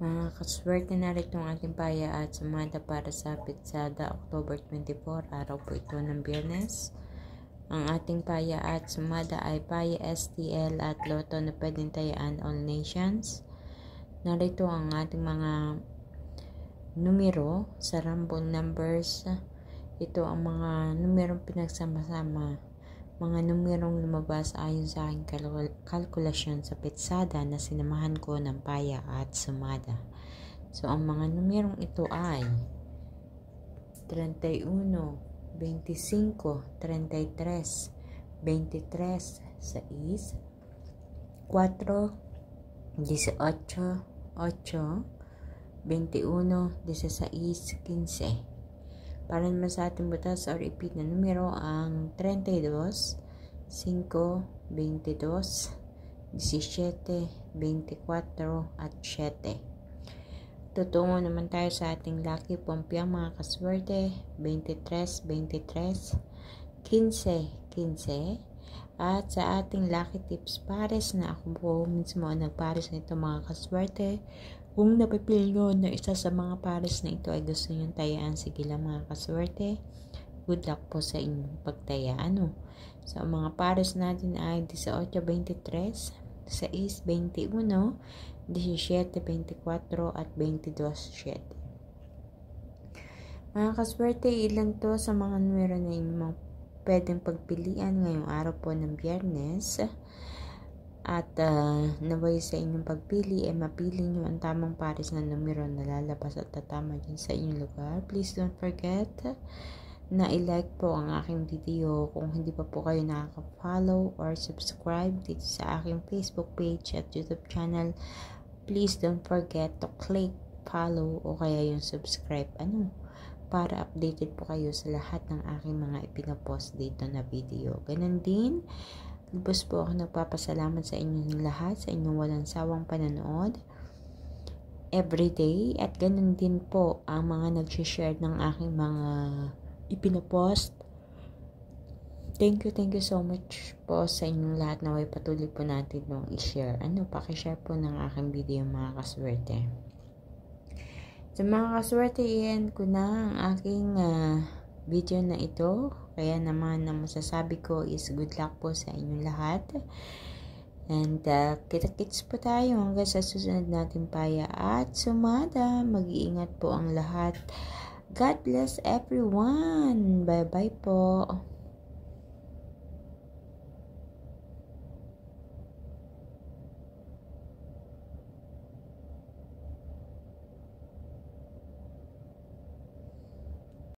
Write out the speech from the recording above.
Mga kaswerte, narito ang ating paya at sumada para sa Pitsada October 24, araw po ito ng Biyernes. Ang ating paya at sumada ay paya STL at loto na pwedeng tayaan all nations. Narito ang ating mga numero sa rambong numbers. Ito ang mga numerong pinagsama-sama. Mga numerong lumabas ayon sa aking kalkulasyon sa pitsada na sinamahan ko ng paya at sumada. So, ang mga numerong ito ay 31, 25, 33, 23, 6, 4, 18, 8, 21, 16, 15. Para naman sa ating butas or repeat na numero ang 32, 5, 22, 17, 24 at 7. Tutungo naman tayo sa ating lucky pompiang mga kaswerte, 23, 23, 15, 15. At sa ating lucky tips pares na ako po mismo ang nagpares nito mga kaswerte. Kung napipili nyo na isa sa mga pares na ito ay gusto nyo tayaan, sige lang mga kaswerte. Good luck po sa inyong pagtayaan. So, ang mga pares natin ay 18, 23, 6, 21, 17, 24 at 22, 7. Mga kaswerte, ilan to sa mga numero na inyong pwedeng pagpilian ngayong araw po ng Biyernes. At naway sa inyong pagpili mapili nyo ang tamang pares na numero na lalabas at tatama dyan sa inyong lugar. Please don't forget na i-like po ang aking video kung hindi pa po kayo nakaka-follow or subscribe dito sa aking Facebook page at YouTube channel. Please don't forget to click follow o kaya yung subscribe para updated po kayo sa lahat ng aking mga ipinapost dito na video. Ganun din, lubos po ako nagpapasalamat sa inyong lahat, sa inyong walang sawang panonood everyday. At ganun din po ang mga nag-share ng aking mga ipinapost. Thank you so much po sa inyong lahat na way patuloy po natin nung i-share. Pakishare po ng aking video mga kaswerte. Sa mga kaswerte, iyan ko na ang aking video na ito. Kaya naman ang masasabi ko is good luck po sa inyong lahat. And kita-kits po tayo hanggang sa susunod natin paya at sumada. Mag-iingat po ang lahat. God bless everyone. Bye-bye po.